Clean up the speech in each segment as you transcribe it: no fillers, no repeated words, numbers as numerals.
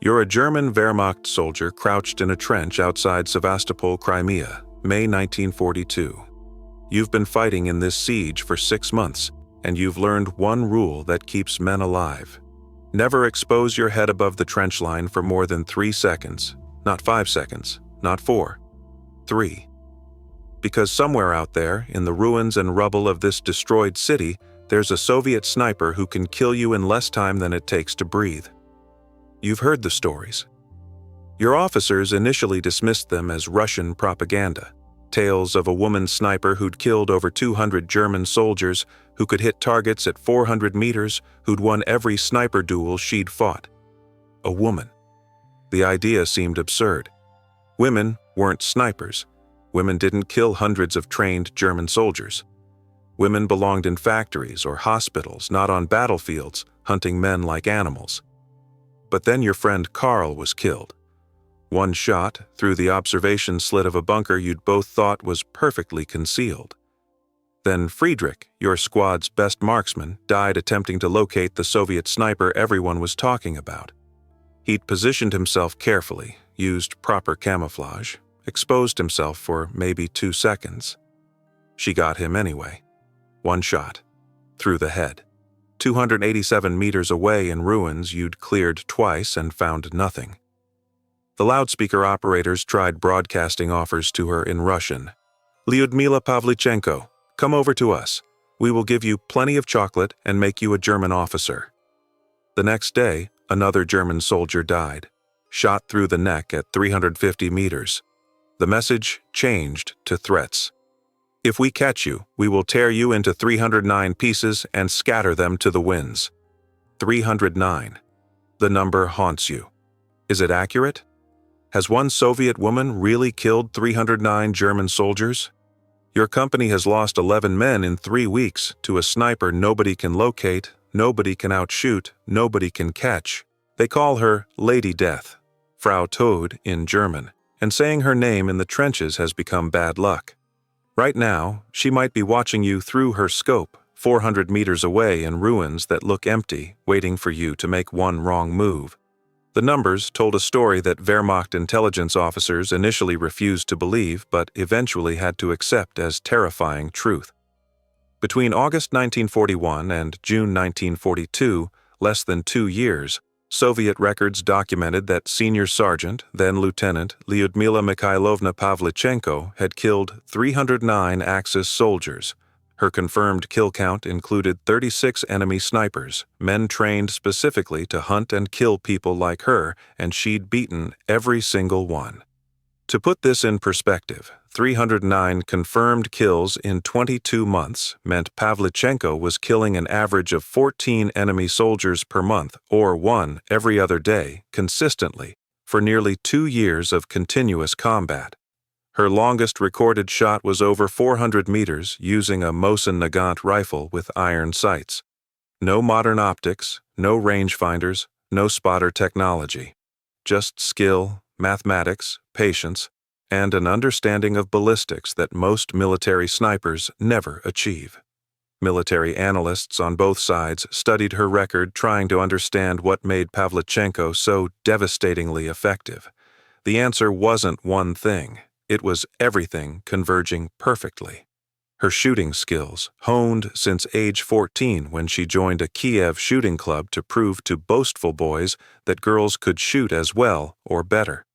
You're a German Wehrmacht soldier crouched in a trench outside Sevastopol, Crimea, May 1942. You've been fighting in this siege for 6 months, and you've learned one rule that keeps men alive. Never expose your head above the trench line for more than 3 seconds, not 5 seconds, not 4, 3. Because somewhere out there, in the ruins and rubble of this destroyed city, there's a Soviet sniper who can kill you in less time than it takes to breathe. You've heard the stories. Your officers initially dismissed them as Russian propaganda, tales of a woman sniper who'd killed over 200 German soldiers, who could hit targets at 400 meters, who'd won every sniper duel she'd fought. A woman. The idea seemed absurd. Women weren't snipers. Women didn't kill hundreds of trained German soldiers. Women belonged in factories or hospitals, not on battlefields, hunting men like animals. But then your friend Karl was killed. One shot through the observation slit of a bunker you'd both thought was perfectly concealed. Then Friedrich, your squad's best marksman, died attempting to locate the Soviet sniper everyone was talking about. He'd positioned himself carefully, used proper camouflage, exposed himself for maybe 2 seconds. She got him anyway. One shot. Through the head. 287 meters away in ruins you'd cleared twice and found nothing. The loudspeaker operators tried broadcasting offers to her in Russian. "Lyudmila Pavlichenko, come over to us. We will give you plenty of chocolate and make you a German officer." The next day, another German soldier died, shot through the neck at 350 meters. The message changed to threats. "If we catch you, we will tear you into 309 pieces and scatter them to the winds." 309. The number haunts you. Is it accurate? Has one Soviet woman really killed 309 German soldiers? Your company has lost 11 men in 3 weeks to a sniper nobody can locate, nobody can outshoot, nobody can catch. They call her Lady Death, Frau Tod in German, and saying her name in the trenches has become bad luck. Right now, she might be watching you through her scope, 400 meters away in ruins that look empty, waiting for you to make one wrong move. The numbers told a story that Wehrmacht intelligence officers initially refused to believe but eventually had to accept as terrifying truth. Between August 1941 and June 1942, less than 2 years, Soviet records documented that Senior Sergeant, then Lieutenant, Lyudmila Mikhailovna Pavlichenko had killed 309 Axis soldiers. Her confirmed kill count included 36 enemy snipers, men trained specifically to hunt and kill people like her, and she'd beaten every single one. To put this in perspective, 309 confirmed kills in 22 months meant Pavlichenko was killing an average of 14 enemy soldiers per month, or 1 every other day, consistently, for nearly 2 years of continuous combat. Her longest recorded shot was over 400 meters using a Mosin Nagant rifle with iron sights. No modern optics, no rangefinders, no spotter technology. Just skill, mathematics, patience, and an understanding of ballistics that most military snipers never achieve. Military analysts on both sides studied her record trying to understand what made Pavlichenko so devastatingly effective. The answer wasn't one thing. It was everything converging perfectly. Her shooting skills, honed since age 14 when she joined a Kiev shooting club to prove to boastful boys that girls could shoot as well or better.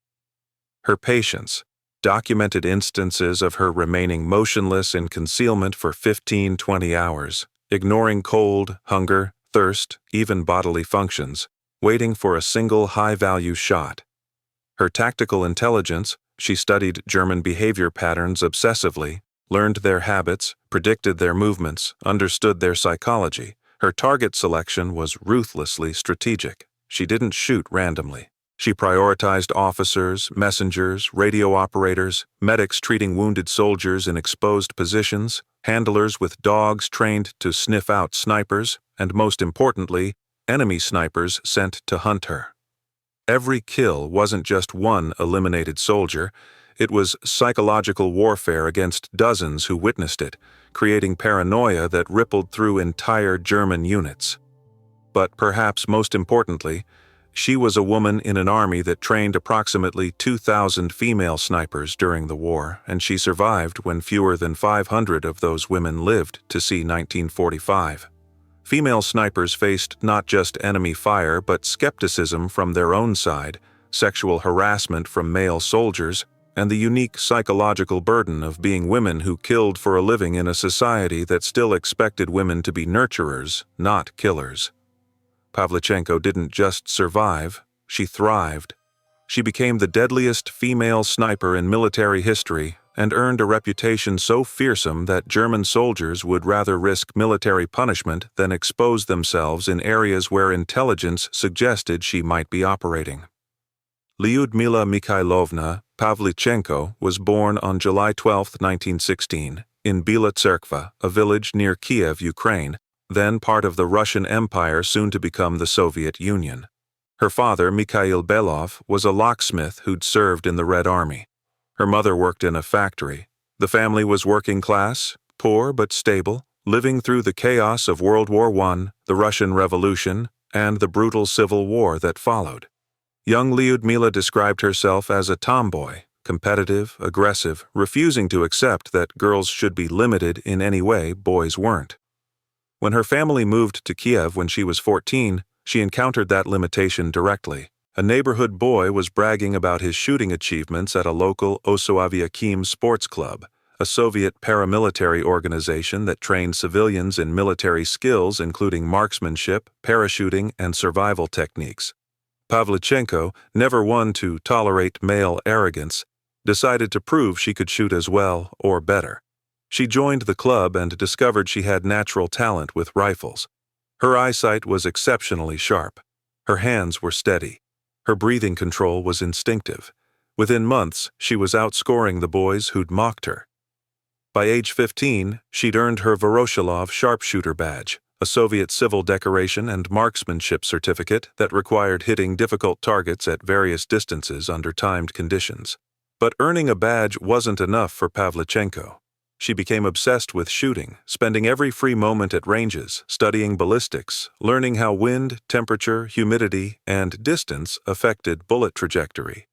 Her patience, documented instances of her remaining motionless in concealment for 15-20 hours, ignoring cold, hunger, thirst, even bodily functions, waiting for a single high-value shot. Her tactical intelligence, she studied German behavior patterns obsessively, learned their habits, predicted their movements, understood their psychology. Her target selection was ruthlessly strategic. She didn't shoot randomly. She prioritized officers, messengers, radio operators, medics treating wounded soldiers in exposed positions, handlers with dogs trained to sniff out snipers, and most importantly, enemy snipers sent to hunt her. Every kill wasn't just one eliminated soldier, it was psychological warfare against dozens who witnessed it, creating paranoia that rippled through entire German units. But perhaps most importantly, She was a woman in an army that trained approximately 2,000 female snipers during the war, and she survived when fewer than 500 of those women lived to see 1945. Female snipers faced not just enemy fire but skepticism from their own side, sexual harassment from male soldiers, and the unique psychological burden of being women who killed for a living in a society that still expected women to be nurturers, not killers. Pavlichenko didn't just survive, she thrived. She became the deadliest female sniper in military history and earned a reputation so fearsome that German soldiers would rather risk military punishment than expose themselves in areas where intelligence suggested she might be operating. Lyudmila Mikhailovna Pavlichenko was born on July 12, 1916, in Bila Tserkva, a village near Kiev, Ukraine, then part of the Russian Empire soon to become the Soviet Union. Her father, Mikhail Belov, was a locksmith who'd served in the Red Army. Her mother worked in a factory. The family was working class, poor but stable, living through the chaos of World War I, the Russian Revolution, and the brutal civil war that followed. Young Lyudmila described herself as a tomboy, competitive, aggressive, refusing to accept that girls should be limited in any way boys weren't. When her family moved to Kiev when she was 14, she encountered that limitation directly. A neighborhood boy was bragging about his shooting achievements at a local Osoaviakim sports club, a Soviet paramilitary organization that trained civilians in military skills including marksmanship, parachuting, and survival techniques. Pavlichenko, never one to tolerate male arrogance, decided to prove she could shoot as well or better. She joined the club and discovered she had natural talent with rifles. Her eyesight was exceptionally sharp. Her hands were steady. Her breathing control was instinctive. Within months, she was outscoring the boys who'd mocked her. By age 15, she'd earned her Voroshilov sharpshooter badge, a Soviet civil decoration and marksmanship certificate that required hitting difficult targets at various distances under timed conditions. But earning a badge wasn't enough for Pavlichenko. She became obsessed with shooting, spending every free moment at ranges, studying ballistics, learning how wind, temperature, humidity, and distance affected bullet trajectory.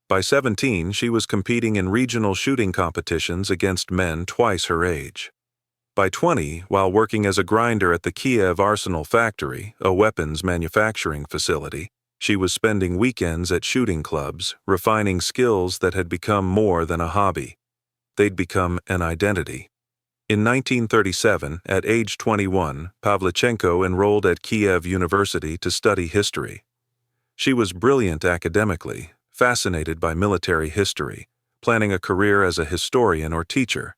By 17, she was competing in regional shooting competitions against men twice her age. By 20, while working as a grinder at the Kiev Arsenal factory, a weapons manufacturing facility, she was spending weekends at shooting clubs, refining skills that had become more than a hobby. They'd become an identity. In 1937, at age 21, Pavlichenko enrolled at Kiev University to study history. She was brilliant academically, fascinated by military history, planning a career as a historian or teacher.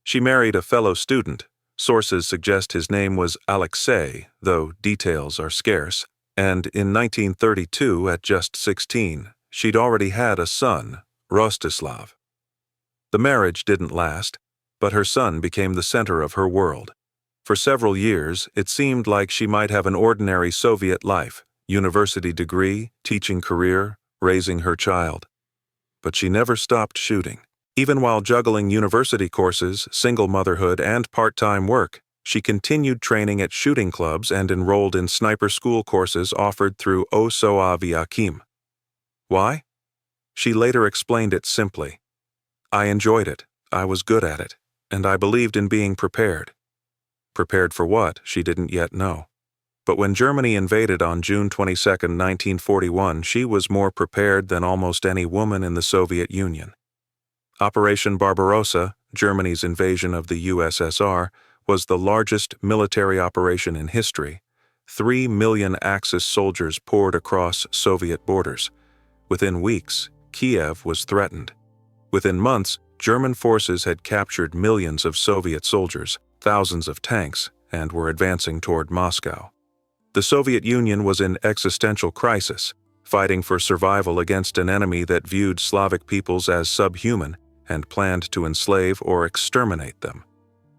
She married a fellow student. Sources suggest his name was Alexei, though details are scarce. And in 1932, at just 16, she'd already had a son, Rostislav. The marriage didn't last, but her son became the center of her world. For several years, it seemed like she might have an ordinary Soviet life, university degree, teaching career, raising her child. But she never stopped shooting. Even while juggling university courses, single motherhood, and part-time work, she continued training at shooting clubs and enrolled in sniper school courses offered through Osoaviakim. Why? She later explained it simply. I enjoyed it, I was good at it, and I believed in being prepared. Prepared for what, she didn't yet know. But when Germany invaded on June 22, 1941, she was more prepared than almost any woman in the Soviet Union. Operation Barbarossa, Germany's invasion of the USSR, was the largest military operation in history. 3 million Axis soldiers poured across Soviet borders. Within weeks, Kiev was threatened. Within months, German forces had captured millions of Soviet soldiers, thousands of tanks, and were advancing toward Moscow. The Soviet Union was in existential crisis, fighting for survival against an enemy that viewed Slavic peoples as subhuman and planned to enslave or exterminate them.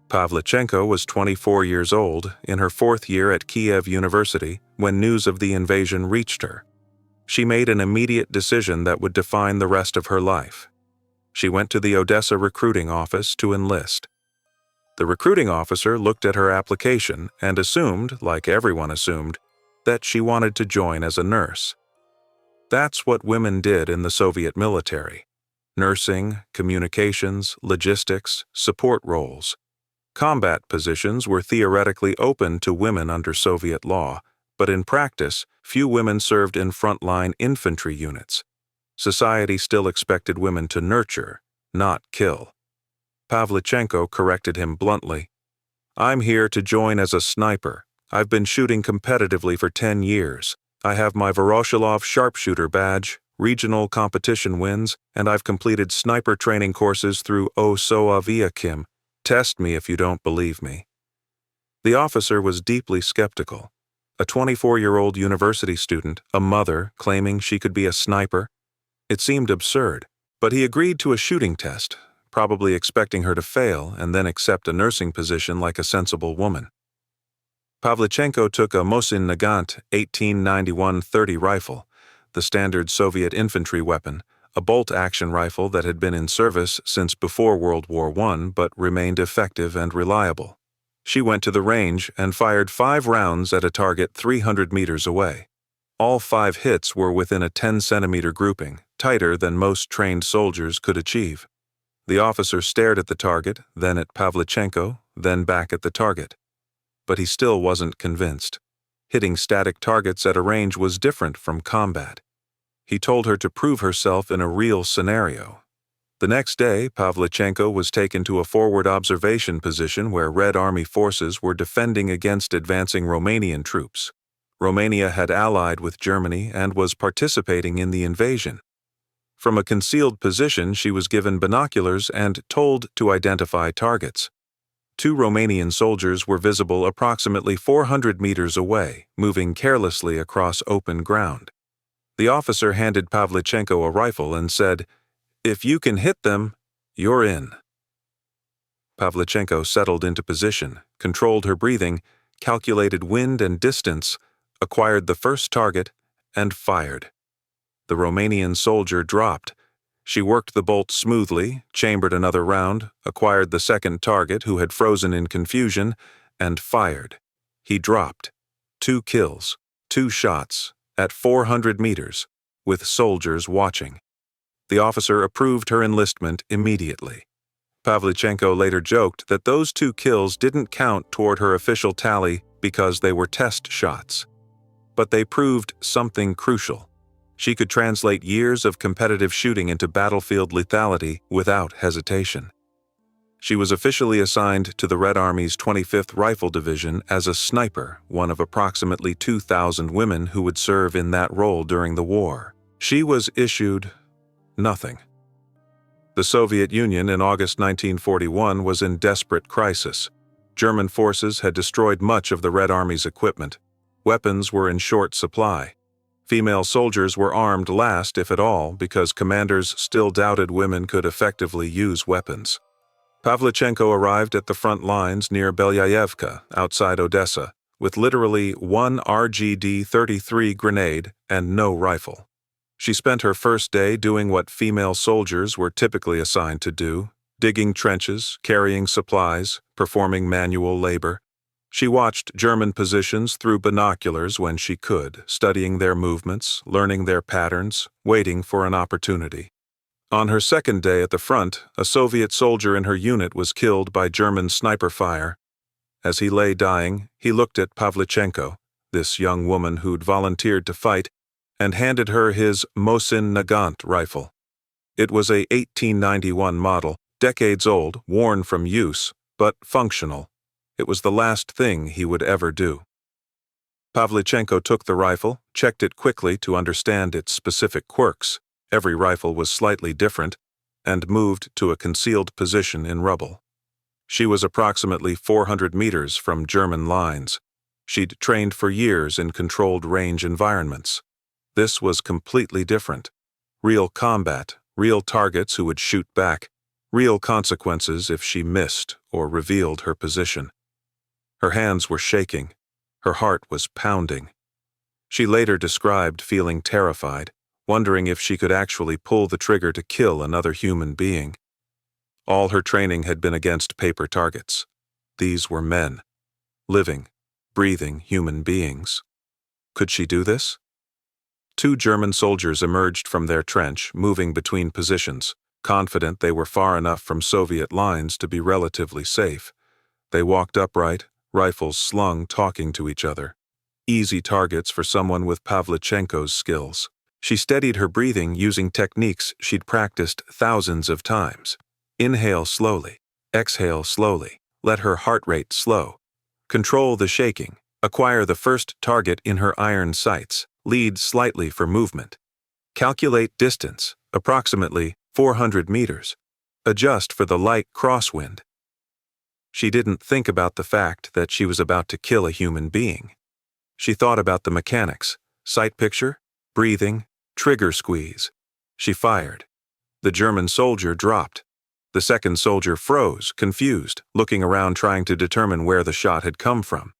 Pavlichenko was 24 years old, in her 4th year at Kiev University, when news of the invasion reached her. She made an immediate decision that would define the rest of her life. She went to the Odessa recruiting office to enlist. The recruiting officer looked at her application and assumed, like everyone assumed, that she wanted to join as a nurse. That's what women did in the Soviet military. Nursing, communications, logistics, support roles. Combat positions were theoretically open to women under Soviet law, but in practice, few women served in frontline infantry units. Society still expected women to nurture, not kill. Pavlichenko corrected him bluntly. "I'm here to join as a sniper. I've been shooting competitively for 10 years. I have my Voroshilov sharpshooter badge, regional competition wins, and I've completed sniper training courses through Osoaviakim. Test me if you don't believe me." The officer was deeply skeptical. A 24-year-old university student, a mother, claiming she could be a sniper? It seemed absurd, but he agreed to a shooting test, probably expecting her to fail and then accept a nursing position like a sensible woman. Pavlichenko took a Mosin Nagant 1891-30 rifle, the standard Soviet infantry weapon, a bolt-action rifle that had been in service since before World War I but remained effective and reliable. She went to the range and fired 5 rounds at a target 300 meters away. All 5 hits were within a 10-centimeter grouping, tighter than most trained soldiers could achieve. The officer stared at the target, then at Pavlichenko, then back at the target. But he still wasn't convinced. Hitting static targets at a range was different from combat. He told her to prove herself in a real scenario. The next day, Pavlichenko was taken to a forward observation position where Red Army forces were defending against advancing Romanian troops. Romania had allied with Germany and was participating in the invasion. From a concealed position, she was given binoculars and told to identify targets. 2 Romanian soldiers were visible approximately 400 meters away, moving carelessly across open ground. The officer handed Pavlichenko a rifle and said, "If you can hit them, you're in." Pavlichenko settled into position, controlled her breathing, calculated wind and distance, acquired the first target, and fired. The Romanian soldier dropped. She worked the bolt smoothly, chambered another round, acquired the second target who had frozen in confusion, and fired. He dropped. 2 kills, 2 shots, at 400 meters, with soldiers watching. The officer approved her enlistment immediately. Pavlichenko later joked that those 2 kills didn't count toward her official tally because they were test shots. But they proved something crucial. She could translate years of competitive shooting into battlefield lethality without hesitation. She was officially assigned to the Red Army's 25th Rifle Division as a sniper, one of approximately 2,000 women who would serve in that role during the war. She was issued nothing. The Soviet Union in August 1941 was in desperate crisis. German forces had destroyed much of the Red Army's equipment. Weapons were in short supply. Female soldiers were armed last, if at all, because commanders still doubted women could effectively use weapons. Pavlichenko arrived at the front lines near Belyaevka, outside Odessa, with literally 1 RGD-33 grenade and no rifle. She spent her first day doing what female soldiers were typically assigned to do, digging trenches, carrying supplies, performing manual labor. She watched German positions through binoculars when she could, studying their movements, learning their patterns, waiting for an opportunity. On her second day at the front, a Soviet soldier in her unit was killed by German sniper fire. As he lay dying, he looked at Pavlichenko, this young woman who'd volunteered to fight, and handed her his Mosin Nagant rifle. It was a 1891 model, decades old, worn from use, but functional. It was the last thing he would ever do. Pavlichenko took the rifle, checked it quickly to understand its specific quirks. Every rifle was slightly different, and moved to a concealed position in rubble. She was approximately 400 meters from German lines. She'd trained for years in controlled range environments. This was completely different. Real combat, real targets who would shoot back, real consequences if she missed or revealed her position. Her hands were shaking. Her heart was pounding. She later described feeling terrified, wondering if she could actually pull the trigger to kill another human being. All her training had been against paper targets. These were men. Living, breathing human beings. Could she do this? Two German soldiers emerged from their trench, moving between positions, confident they were far enough from Soviet lines to be relatively safe. They walked upright, rifles slung, talking to each other. Easy targets for someone with Pavlichenko's skills. She steadied her breathing using techniques she'd practiced thousands of times. Inhale slowly. Exhale slowly. Let her heart rate slow. Control the shaking. Acquire the first target in her iron sights. Lead slightly for movement. Calculate distance, approximately 400 meters. Adjust for the light crosswind. She didn't think about the fact that she was about to kill a human being. She thought about the mechanics: sight picture, breathing, trigger squeeze. She fired. The German soldier dropped. The second soldier froze, confused, looking around trying to determine where the shot had come from.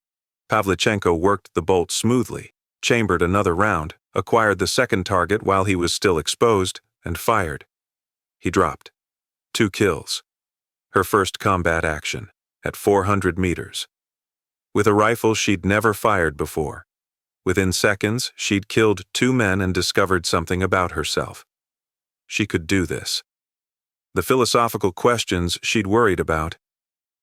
Pavlichenko worked the bolt smoothly, chambered another round, acquired the second target while he was still exposed, and fired. He dropped. 2 kills. Her first combat action, at 400 meters. With a rifle she'd never fired before. Within seconds, she'd killed 2 men and discovered something about herself. She could do this. The philosophical questions she'd worried about: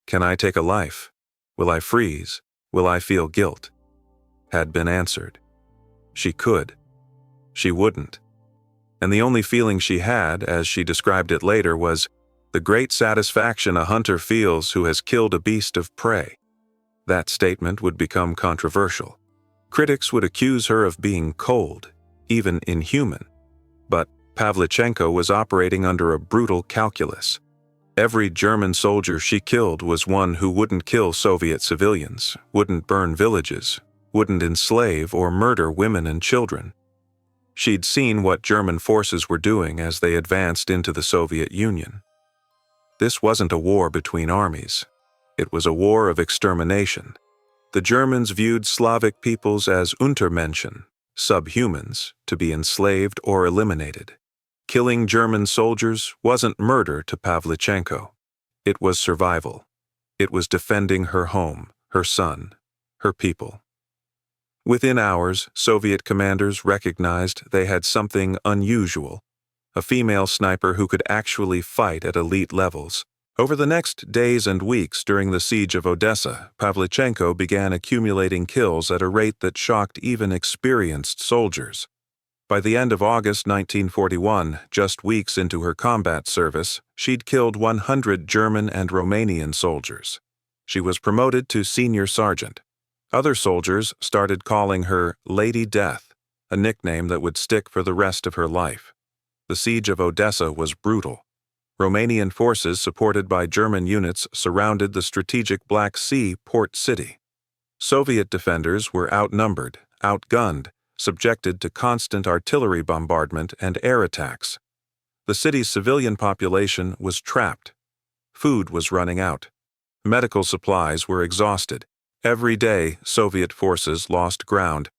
can I take a life? Will I freeze? Will I feel guilt? Had been answered. She could. She wouldn't. And the only feeling she had, as she described it later, was the great satisfaction a hunter feels who has killed a beast of prey. That statement would become controversial. Critics would accuse her of being cold, even inhuman. But Pavlichenko was operating under a brutal calculus. Every German soldier she killed was one who wouldn't kill Soviet civilians, wouldn't burn villages, wouldn't enslave or murder women and children. She'd seen what German forces were doing as they advanced into the Soviet Union. This wasn't a war between armies. It was a war of extermination. The Germans viewed Slavic peoples as Untermenschen, subhumans, to be enslaved or eliminated. Killing German soldiers wasn't murder to Pavlichenko. It was survival. It was defending her home, her son, her people. Within hours, Soviet commanders recognized they had something unusual: a female sniper who could actually fight at elite levels. Over the next days and weeks during the siege of Odessa, Pavlichenko began accumulating kills at a rate that shocked even experienced soldiers. By the end of August 1941, just weeks into her combat service, she'd killed 100 German and Romanian soldiers. She was promoted to senior sergeant. Other soldiers started calling her Lady Death, a nickname that would stick for the rest of her life. The siege of Odessa was brutal. Romanian forces supported by German units surrounded the strategic Black Sea port city. Soviet defenders were outnumbered, outgunned, subjected to constant artillery bombardment and air attacks. The city's civilian population was trapped. Food was running out. Medical supplies were exhausted. Every day, Soviet forces lost ground,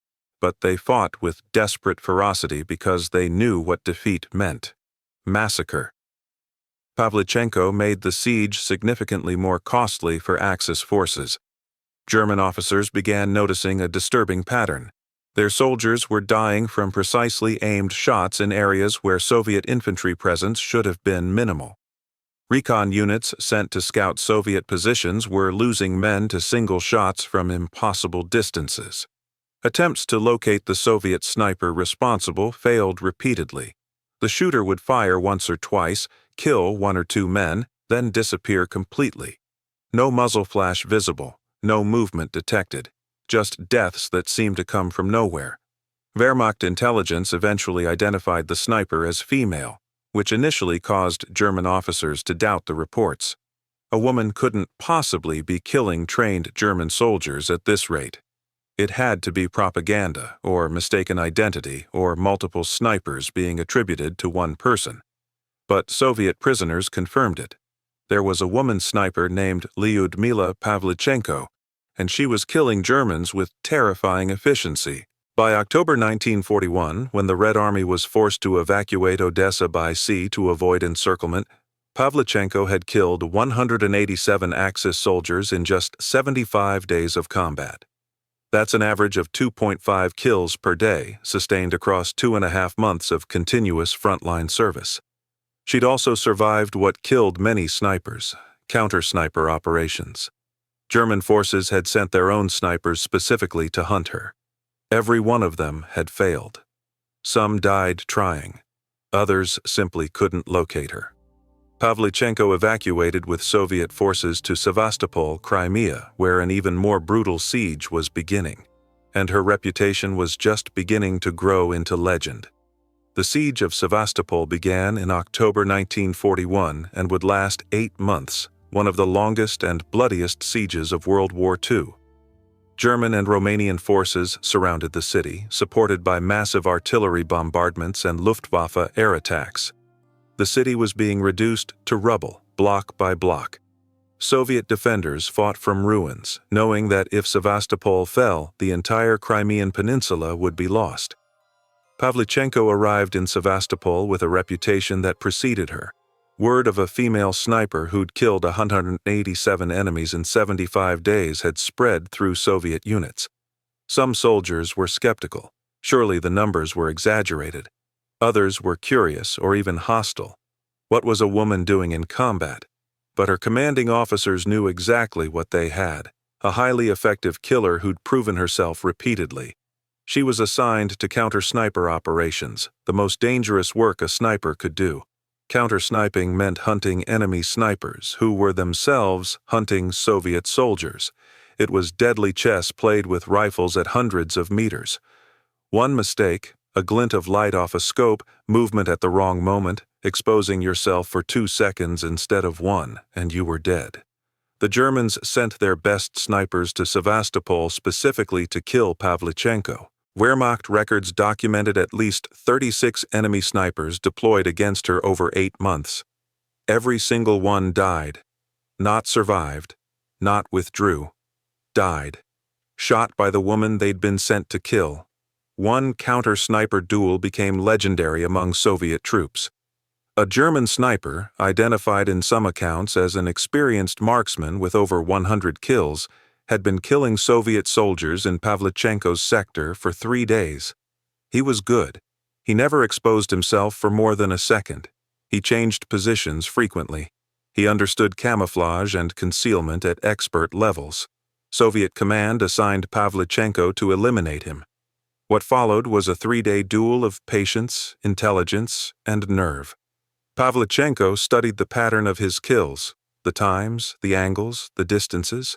but they fought with desperate ferocity because they knew what defeat meant: massacre. Pavlichenko made the siege significantly more costly for Axis forces. German officers began noticing a disturbing pattern. Their soldiers were dying from precisely aimed shots in areas where Soviet infantry presence should have been minimal. Recon units sent to scout Soviet positions were losing men to single shots from impossible distances. Attempts to locate the Soviet sniper responsible failed repeatedly. The shooter would fire once or twice, kill 1 or 2 men, then disappear completely. No muzzle flash visible, no movement detected, just deaths that seemed to come from nowhere. Wehrmacht intelligence eventually identified the sniper as female, which initially caused German officers to doubt the reports. A woman couldn't possibly be killing trained German soldiers at this rate. It had to be propaganda, or mistaken identity, or multiple snipers being attributed to one person. But Soviet prisoners confirmed it. There was a woman sniper named Lyudmila Pavlichenko, and she was killing Germans with terrifying efficiency. By October 1941, when the Red Army was forced to evacuate Odessa by sea to avoid encirclement, Pavlichenko had killed 187 Axis soldiers in just 75 days of combat. That's an average of 2.5 kills per day, sustained across 2.5 months of continuous frontline service. She'd also survived what killed many snipers, counter-sniper operations. German forces had sent their own snipers specifically to hunt her. Every one of them had failed. Some died trying. Others simply couldn't locate her. Pavlichenko evacuated with Soviet forces to Sevastopol, Crimea, where an even more brutal siege was beginning, and her reputation was just beginning to grow into legend. The siege of Sevastopol began in October 1941 and would last 8 months, one of the longest and bloodiest sieges of World War II. German and Romanian forces surrounded the city, supported by massive artillery bombardments and Luftwaffe air attacks. The city was being reduced to rubble, block by block. Soviet defenders fought from ruins, knowing that if Sevastopol fell, the entire Crimean peninsula would be lost. Pavlichenko arrived in Sevastopol with a reputation that preceded her. Word of a female sniper who'd killed 187 enemies in 75 days had spread through Soviet units. Some soldiers were skeptical. Surely the numbers were exaggerated. Others were curious or even hostile. What was a woman doing in combat? But her commanding officers knew exactly what they had: a highly effective killer who'd proven herself repeatedly. She was assigned to counter-sniper operations, the most dangerous work a sniper could do. Counter-sniping meant hunting enemy snipers, who were themselves hunting Soviet soldiers. It was deadly chess played with rifles at hundreds of meters. One mistake, a glint of light off a scope, movement at the wrong moment, exposing yourself for 2 seconds instead of 1, and you were dead. The Germans sent their best snipers to Sevastopol specifically to kill Pavlichenko. Wehrmacht records documented at least 36 enemy snipers deployed against her over 8 months. Every single one died. Not survived. Not withdrew. Died. Shot by the woman they'd been sent to kill. One counter-sniper duel became legendary among Soviet troops. A German sniper, identified in some accounts as an experienced marksman with over 100 kills, had been killing Soviet soldiers in Pavlichenko's sector for 3 days. He was good. He never exposed himself for more than a second. He changed positions frequently. He understood camouflage and concealment at expert levels. Soviet command assigned Pavlichenko to eliminate him. What followed was a 3-day duel of patience, intelligence, and nerve. Pavlichenko studied the pattern of his kills, the times, the angles, the distances.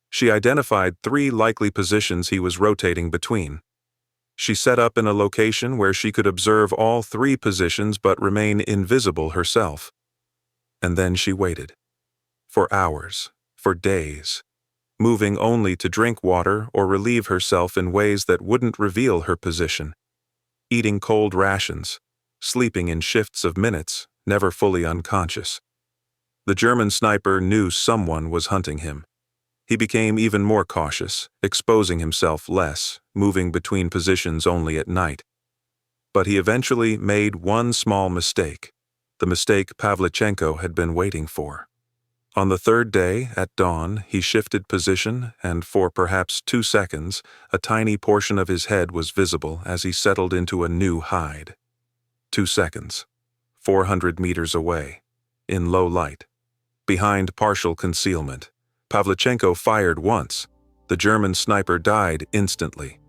She identified 3 likely positions he was rotating between. She set up in a location where she could observe all 3 positions but remain invisible herself. And then she waited. For hours, for days, moving only to drink water or relieve herself in ways that wouldn't reveal her position. Eating cold rations, sleeping in shifts of minutes, never fully unconscious. The German sniper knew someone was hunting him. He became even more cautious, exposing himself less, moving between positions only at night. But he eventually made one small mistake, the mistake Pavlichenko had been waiting for. On the 3rd day, at dawn, he shifted position, and for perhaps 2 seconds, a tiny portion of his head was visible as he settled into a new hide. 2 seconds. 400 meters away. In low light. Behind partial concealment. Pavlichenko fired once. The German sniper died instantly.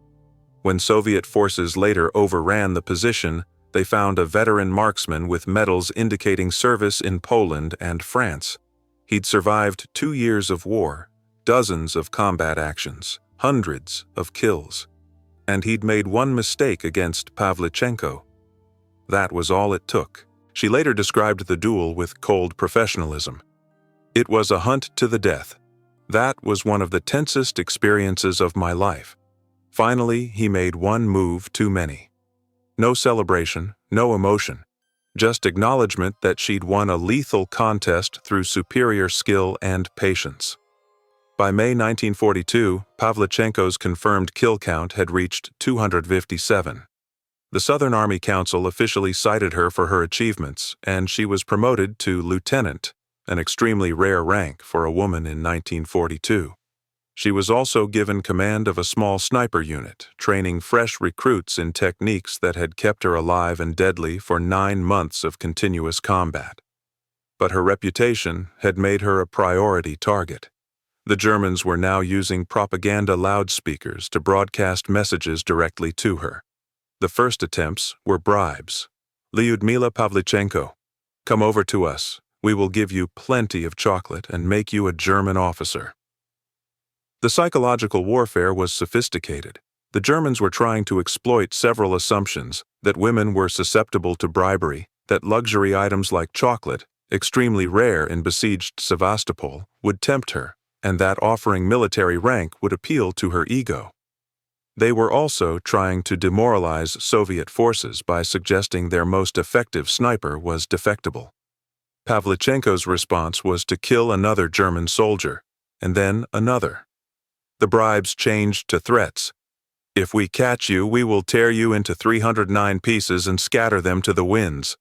When Soviet forces later overran the position, they found a veteran marksman with medals indicating service in Poland and France. He'd survived 2 years of war, dozens of combat actions, hundreds of kills. And he'd made one mistake against Pavlichenko. That was all it took. She later described the duel with cold professionalism. It was a hunt to the death. That was one of the tensest experiences of my life. Finally, he made one move too many. No celebration, no emotion. Just acknowledgement that she'd won a lethal contest through superior skill and patience. By May 1942, Pavlichenko's confirmed kill count had reached 257. The Southern Army Council officially cited her for her achievements, and she was promoted to lieutenant, an extremely rare rank for a woman in 1942. She was also given command of a small sniper unit, training fresh recruits in techniques that had kept her alive and deadly for 9 months of continuous combat. But her reputation had made her a priority target. The Germans were now using propaganda loudspeakers to broadcast messages directly to her. The first attempts were bribes. "Lyudmila Pavlichenko, come over to us. We will give you plenty of chocolate and make you a German officer." The psychological warfare was sophisticated. The Germans were trying to exploit several assumptions: that women were susceptible to bribery, that luxury items like chocolate, extremely rare in besieged Sevastopol, would tempt her, and that offering military rank would appeal to her ego. They were also trying to demoralize Soviet forces by suggesting their most effective sniper was defectible. Pavlichenko's response was to kill another German soldier, and then another. The bribes changed to threats. "If we catch you, we will tear you into 309 pieces and scatter them to the winds."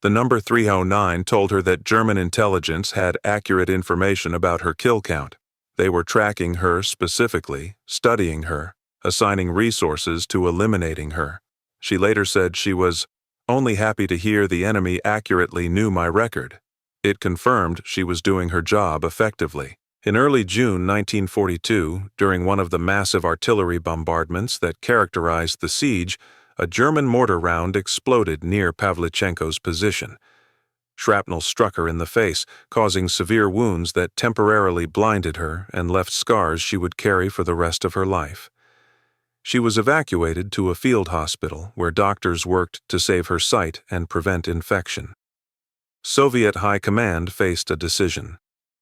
The number 309 told her that German intelligence had accurate information about her kill count. They were tracking her specifically, studying her, assigning resources to eliminating her. She later said she was only happy to hear the enemy accurately knew my record. It confirmed she was doing her job effectively. In early June 1942, during one of the massive artillery bombardments that characterized the siege, a German mortar round exploded near Pavlichenko's position. Shrapnel struck her in the face, causing severe wounds that temporarily blinded her and left scars she would carry for the rest of her life. She was evacuated to a field hospital where doctors worked to save her sight and prevent infection. Soviet High Command faced a decision.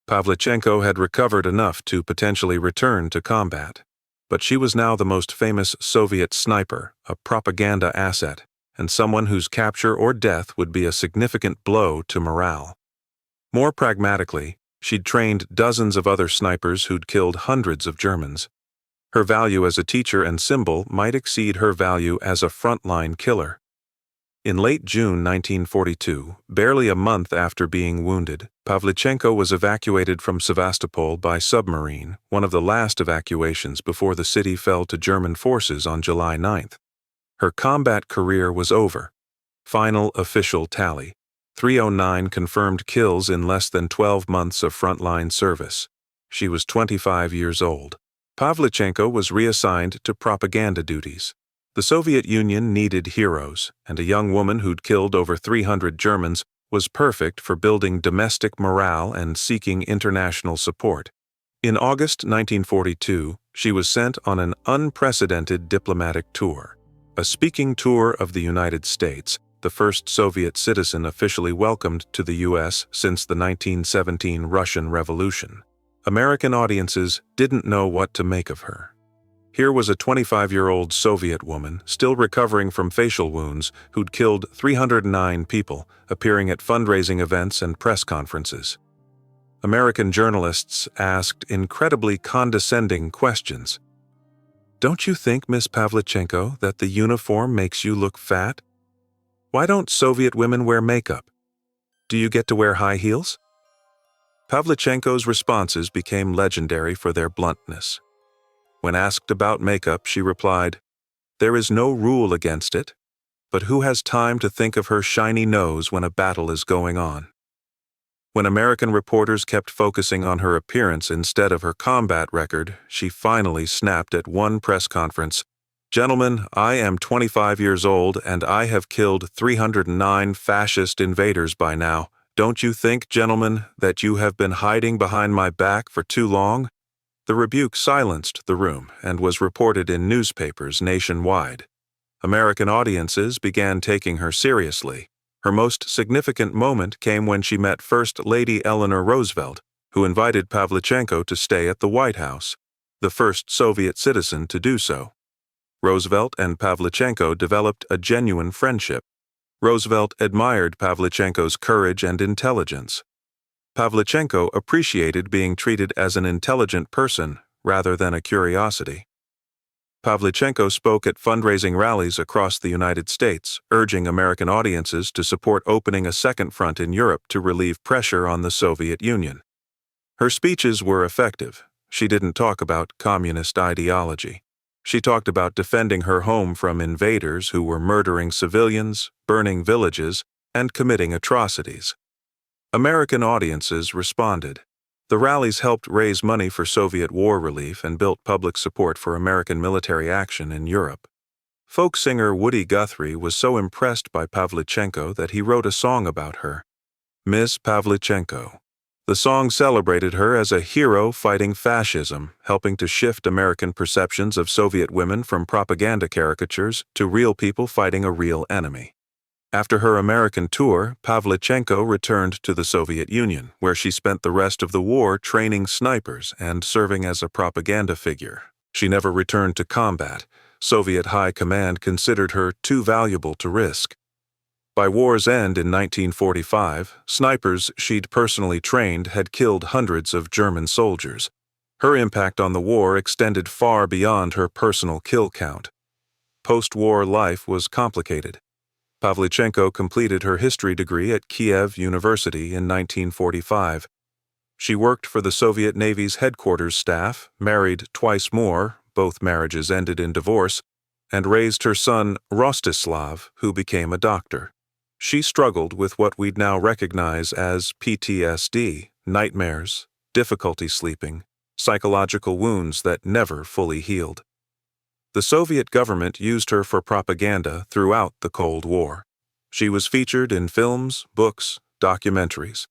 Pavlichenko had recovered enough to potentially return to combat, but she was now the most famous Soviet sniper, a propaganda asset, and someone whose capture or death would be a significant blow to morale. More pragmatically, she'd trained dozens of other snipers who'd killed hundreds of Germans. Her value as a teacher and symbol might exceed her value as a frontline killer. In late June 1942, barely a month after being wounded, Pavlichenko was evacuated from Sevastopol by submarine, one of the last evacuations before the city fell to German forces on July 9th. Her combat career was over. Final official tally: 309 confirmed kills in less than 12 months of frontline service. She was 25 years old. Pavlichenko was reassigned to propaganda duties. The Soviet Union needed heroes, and a young woman who'd killed over 300 Germans was perfect for building domestic morale and seeking international support. In August 1942, she was sent on an unprecedented diplomatic tour, a speaking tour of the United States, the first Soviet citizen officially welcomed to the U.S. since the 1917 Russian Revolution. American audiences didn't know what to make of her. Here was a 25-year-old Soviet woman, still recovering from facial wounds, who'd killed 309 people, appearing at fundraising events and press conferences. American journalists asked incredibly condescending questions. "Don't you think, Miss Pavlichenko, that the uniform makes you look fat? Why don't Soviet women wear makeup? Do you get to wear high heels?" Pavlichenko's responses became legendary for their bluntness. When asked about makeup, she replied, "There is no rule against it, but who has time to think of her shiny nose when a battle is going on?" When American reporters kept focusing on her appearance instead of her combat record, she finally snapped at one press conference, "Gentlemen, I am 25 years old and I have killed 309 fascist invaders by now. Don't you think, gentlemen, that you have been hiding behind my back for too long?" The rebuke silenced the room and was reported in newspapers nationwide. American audiences began taking her seriously. Her most significant moment came when she met First Lady Eleanor Roosevelt, who invited Pavlichenko to stay at the White House, the first Soviet citizen to do so. Roosevelt and Pavlichenko developed a genuine friendship. Roosevelt admired Pavlichenko's courage and intelligence. Pavlichenko appreciated being treated as an intelligent person rather than a curiosity. Pavlichenko spoke at fundraising rallies across the United States, urging American audiences to support opening a second front in Europe to relieve pressure on the Soviet Union. Her speeches were effective, she didn't talk about communist ideology. She talked about defending her home from invaders who were murdering civilians, burning villages, and committing atrocities. American audiences responded. The rallies helped raise money for Soviet war relief and built public support for American military action in Europe. Folk singer Woody Guthrie was so impressed by Pavlichenko that he wrote a song about her, Miss Pavlichenko. The song celebrated her as a hero fighting fascism, helping to shift American perceptions of Soviet women from propaganda caricatures to real people fighting a real enemy. After her American tour, Pavlichenko returned to the Soviet Union, where she spent the rest of the war training snipers and serving as a propaganda figure. She never returned to combat. Soviet High Command considered her too valuable to risk. By war's end in 1945, snipers she'd personally trained had killed hundreds of German soldiers. Her impact on the war extended far beyond her personal kill count. Post-war life was complicated. Pavlichenko completed her history degree at Kiev University in 1945. She worked for the Soviet Navy's headquarters staff, married twice more, both marriages ended in divorce, and raised her son Rostislav, who became a doctor. She struggled with what we'd now recognize as PTSD, nightmares, difficulty sleeping, psychological wounds that never fully healed. The Soviet government used her for propaganda throughout the Cold War. She was featured in films, books, documentaries.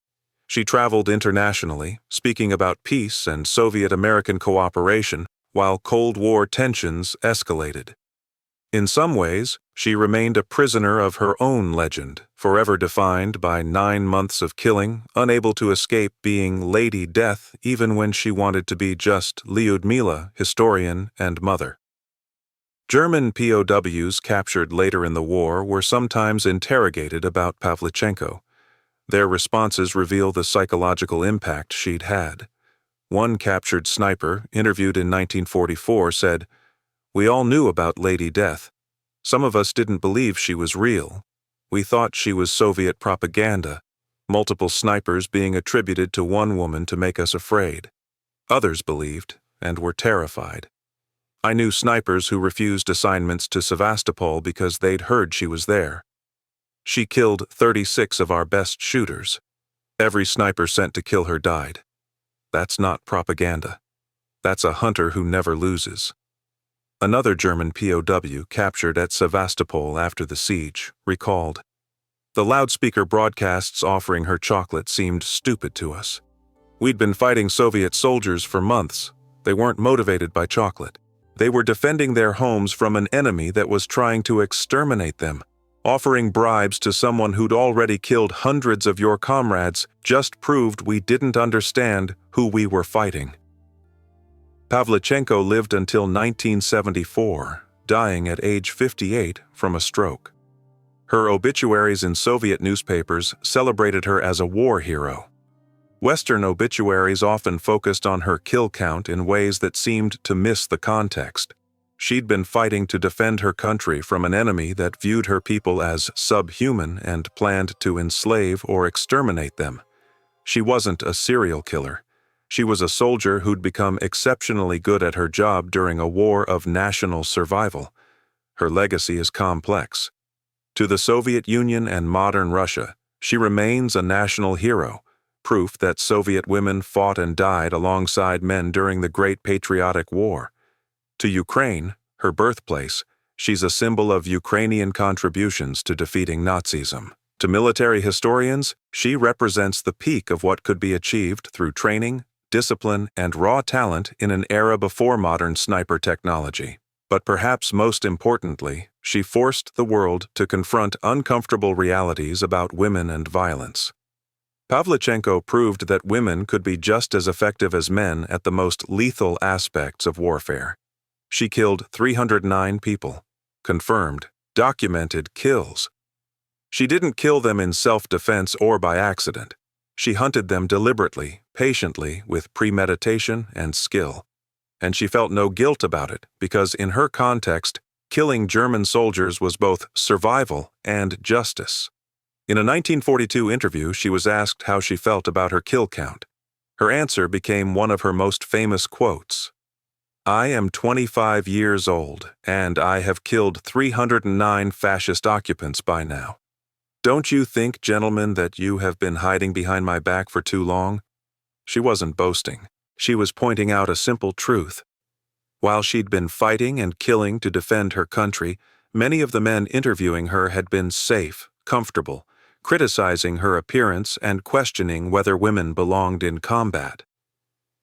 She traveled internationally, speaking about peace and Soviet-American cooperation while Cold War tensions escalated. In some ways, she remained a prisoner of her own legend, forever defined by 9 months of killing, unable to escape being Lady Death even when she wanted to be just Lyudmila, historian and mother. German POWs captured later in the war were sometimes interrogated about Pavlichenko. Their responses reveal the psychological impact she'd had. One captured sniper, interviewed in 1944, said, "We all knew about Lady Death. Some of us didn't believe she was real. We thought she was Soviet propaganda, multiple snipers being attributed to one woman to make us afraid. Others believed and were terrified. I knew snipers who refused assignments to Sevastopol because they'd heard she was there. She killed 36 of our best shooters. Every sniper sent to kill her died. That's not propaganda. That's a hunter who never loses." Another German POW captured at Sevastopol after the siege recalled, "The loudspeaker broadcasts offering her chocolate seemed stupid to us. We'd been fighting Soviet soldiers for months. They weren't motivated by chocolate. They were defending their homes from an enemy that was trying to exterminate them. Offering bribes to someone who'd already killed hundreds of your comrades just proved we didn't understand who we were fighting." Pavlichenko lived until 1974, dying at age 58 from a stroke. Her obituaries in Soviet newspapers celebrated her as a war hero. Western obituaries often focused on her kill count in ways that seemed to miss the context. She'd been fighting to defend her country from an enemy that viewed her people as subhuman and planned to enslave or exterminate them. She wasn't a serial killer. She was a soldier who'd become exceptionally good at her job during a war of national survival. Her legacy is complex. To the Soviet Union and modern Russia, she remains a national hero, proof that Soviet women fought and died alongside men during the Great Patriotic War. To Ukraine, her birthplace, she's a symbol of Ukrainian contributions to defeating Nazism. To military historians, she represents the peak of what could be achieved through training, discipline, and raw talent in an era before modern sniper technology. But perhaps most importantly, she forced the world to confront uncomfortable realities about women and violence. Pavlichenko proved that women could be just as effective as men at the most lethal aspects of warfare. She killed 309 people, confirmed, documented kills. She didn't kill them in self-defense or by accident. She hunted them deliberately, patiently, with premeditation and skill. And she felt no guilt about it because in her context, killing German soldiers was both survival and justice. In a 1942 interview, she was asked how she felt about her kill count. Her answer became one of her most famous quotes. "I am 25 years old, and I have killed 309 fascist occupants by now. Don't you think, gentlemen, that you have been hiding behind my back for too long?" She wasn't boasting. She was pointing out a simple truth. While she'd been fighting and killing to defend her country, many of the men interviewing her had been safe, comfortable, criticizing her appearance and questioning whether women belonged in combat.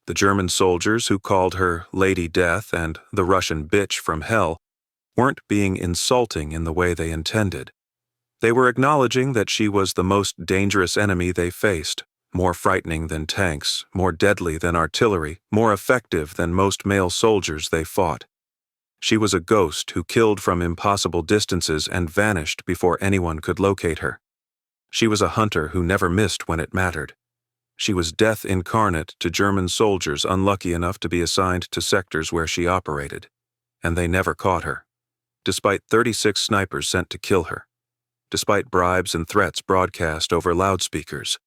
The German soldiers who called her Lady Death and the Russian bitch from hell weren't being insulting in the way they intended. They were acknowledging that she was the most dangerous enemy they faced, more frightening than tanks, more deadly than artillery, more effective than most male soldiers they fought. She was a ghost who killed from impossible distances and vanished before anyone could locate her. She was a hunter who never missed when it mattered. She was death incarnate to German soldiers unlucky enough to be assigned to sectors where she operated. And they never caught her, despite 36 snipers sent to kill her, despite bribes and threats broadcast over loudspeakers,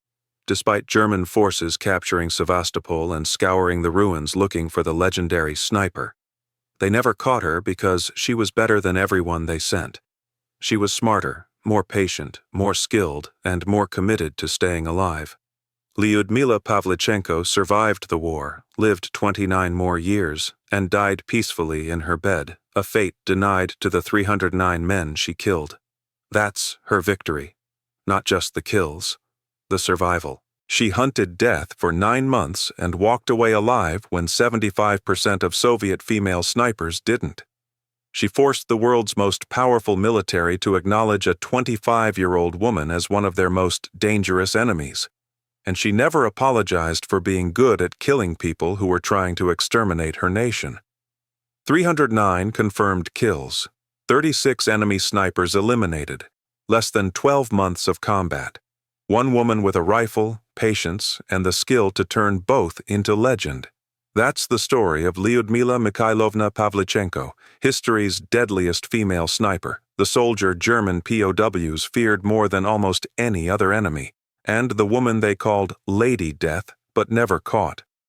despite German forces capturing Sevastopol and scouring the ruins looking for the legendary sniper. They never caught her because she was better than everyone they sent. She was smarter, more patient, more skilled, and more committed to staying alive. Lyudmila Pavlichenko survived the war, lived 29 more years, and died peacefully in her bed, a fate denied to the 309 men she killed. That's her victory. Not just the kills. The survival. She hunted death for 9 months and walked away alive when 75% of Soviet female snipers didn't. She forced the world's most powerful military to acknowledge a 25-year-old woman as one of their most dangerous enemies. And she never apologized for being good at killing people who were trying to exterminate her nation. 309 confirmed kills, 36 enemy snipers eliminated, less than 12 months of combat. One woman with a rifle, patience, and the skill to turn both into legend. That's the story of Lyudmila Mikhailovna Pavlichenko, history's deadliest female sniper, the soldier German POWs feared more than almost any other enemy, and the woman they called Lady Death but never caught.